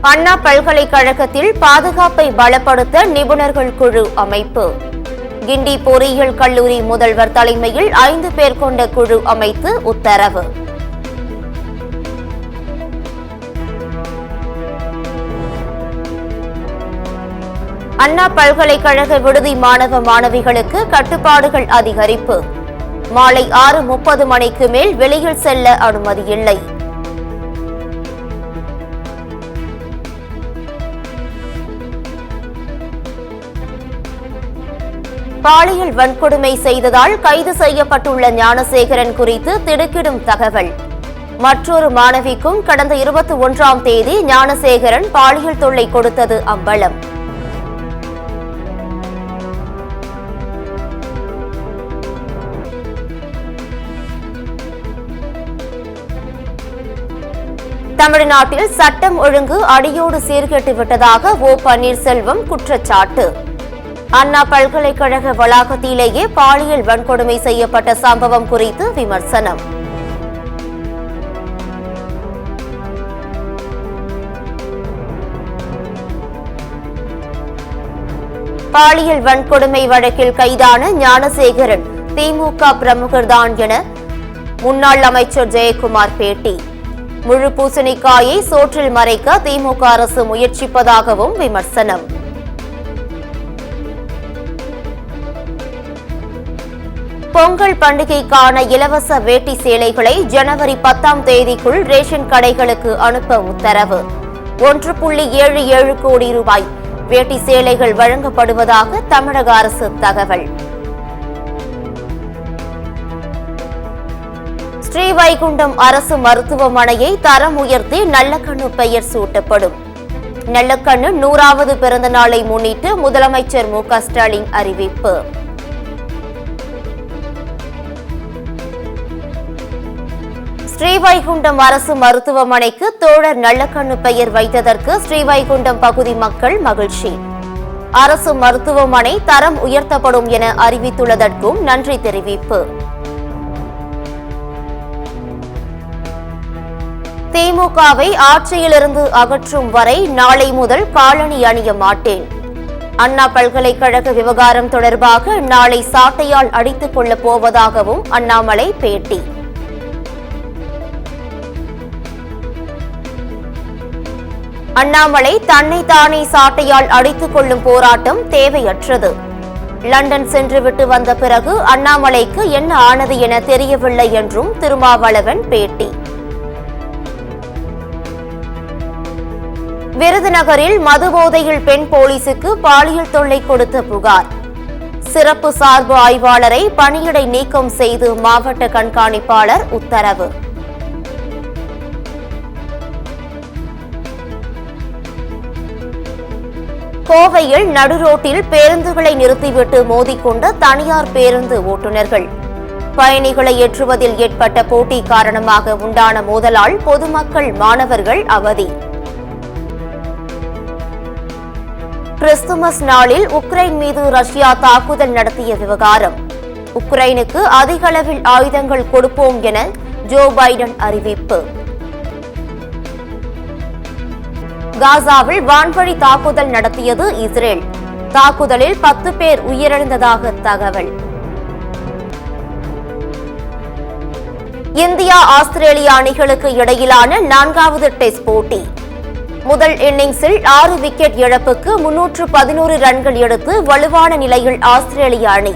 அண்ணா பல்கலைக்கழகத்தில் பாதுகாப்பை பலப்படுத்த நிபுணர்கள் குழு அமைப்பு. கிண்டி பொறியியல் கல்லூரி முதல்வர் தலைமையில் 5 பேர் கொண்ட குழு அமைத்து உத்தரவு. அண்ணா பல்கலைக்கழக விடுதி மாணவ மாணவிகளுக்கு கட்டுப்பாடுகள் அதிகரிப்பு. மாலை 6:30 மணிக்கு மேல் வெளியில் செல்ல அனுமதியில்லை. பாலியல் வன்கொடுமை செய்ததால் கைது செய்யப்பட்டுள்ள ஞானசேகரன் குறித்து திடுக்கிடும் தகவல். மற்றொரு மாணவிக்கும் கடந்த 21ஆம் தேதி ஞானசேகரன் பாலியல் தொல்லை கொடுத்தது அம்பலம். தமிழ்நாட்டில் சட்டம் ஒழுங்கு அடியோடு சீர்கெட்டு விட்டதாக ஓ பன்னீர்செல்வம் குற்றச்சாட்டு. அண்ணா பல்கலைக்கழக வளாகத்திலேயே பாலியல் வன்கொடுமை செய்யப்பட்ட சம்பவம் குறித்து விமர்சனம். பாலியல் வன்கொடுமை வழக்கில் கைதான ஞானசேகரன் திமுக பிரமுகர்தான் என முன்னாள் அமைச்சர் ஜெயக்குமார் பேட்டி. முழு பூசணிக்காயை சோற்றில் மறைக்க திமுக அரசு முயற்சிப்பதாகவும் விமர்சனம். பொங்கல் பண்டிகைக்கான இலவச வேட்டி சேலைகளை ஜனவரி 10ஆம் தேதிக்குள் ரேஷன் கடைகளுக்கு அனுப்ப உத்தரவு. 1.77 கோடி ரூபாய் வேட்டி சேலைகள் வழங்கப்படுவதாக தமிழக அரசு தகவல். ஸ்ரீவைகுண்டம் அரசு மருத்துவமனையை தரம் உயர்த்தி நல்லக்கண்ணு பெயர் சூட்டப்படும். நல்லக்கண்ணு 100வது பிறந்த நாளை முன்னிட்டு முதலமைச்சர் மு க ஸ்டாலின் அறிவிப்பு. ஸ்ரீவைகுண்டம் அரசு மருத்துவமனைக்கு தோழர் நல்லக்கண்ணு பெயர் வைத்ததற்கு ஸ்ரீவைகுண்டம் பகுதி மக்கள் மகிழ்ச்சி. அரசு மருத்துவமனை தரம் உயர்த்தப்படும் என அறிவித்துள்ளதற்கும் நன்றி தெரிவிப்பு. திமுகவை ஆட்சியிலிருந்து அகற்றும் வரை நாளை முதல் காலணி அணிய மாட்டேன். அண்ணா பல்கலைக்கழக விவகாரம் தொடர்பாக நாளை சாட்டையால் அடித்துக் கொள்ளப் போவதாகவும் அண்ணாமலை பேட்டி. அண்ணாமலை தன்னைத்தானே சாட்டையால் அடித்துக் கொள்ளும் போராட்டம் தேவையற்றது. லண்டன் சென்றுவிட்டு வந்த பிறகு அண்ணாமலைக்கு என்ன ஆனது என தெரியவில்லை என்றும் திருமாவளவன் பேட்டி. விருதுநகரில் மதுபோதையில் பெண் போலீசுக்கு பாலியல் தொல்லை கொடுத்த புகார். சிறப்பு சார்பு ஆய்வாளரை பணியிடை நீக்கம் செய்து மாவட்ட கண்காணிப்பாளர் உத்தரவு. கோவையில் நடுரோட்டில் பேருந்துகளை நிறுத்திவிட்டு மோதிக்கொண்ட தனியார் பேருந்து ஓட்டுநர்கள். பயணிகளை ஏற்றுவதில் ஏற்பட்ட போட்டி காரணமாக உண்டான மோதலால் பொதுமக்கள் மாணவர்கள் அவதி. கிறிஸ்துமஸ் நாளில் உக்ரைன் மீது ரஷ்யா தாக்குதல் நடத்திய விவகாரம். உக்ரைனுக்கு அதிக அளவில் ஆயுதங்கள் கொடுப்போம் என ஜோ பைடன் அறிவிப்பு. காசாவில் வான்வழி தாக்குதல் நடத்தியது இஸ்ரேல். தாக்குதலில் 10 பேர் உயிரிழந்ததாக தகவல். இந்தியா ஆஸ்திரேலியா அணிகளுக்கு இடையிலான 4வது டெஸ்ட் போட்டி. முதல் இன்னிங்ஸில் 6 விக்கெட் இழப்புக்கு 311 ரன்கள் எடுத்து வலுவான நிலையில் ஆஸ்திரேலிய அணி.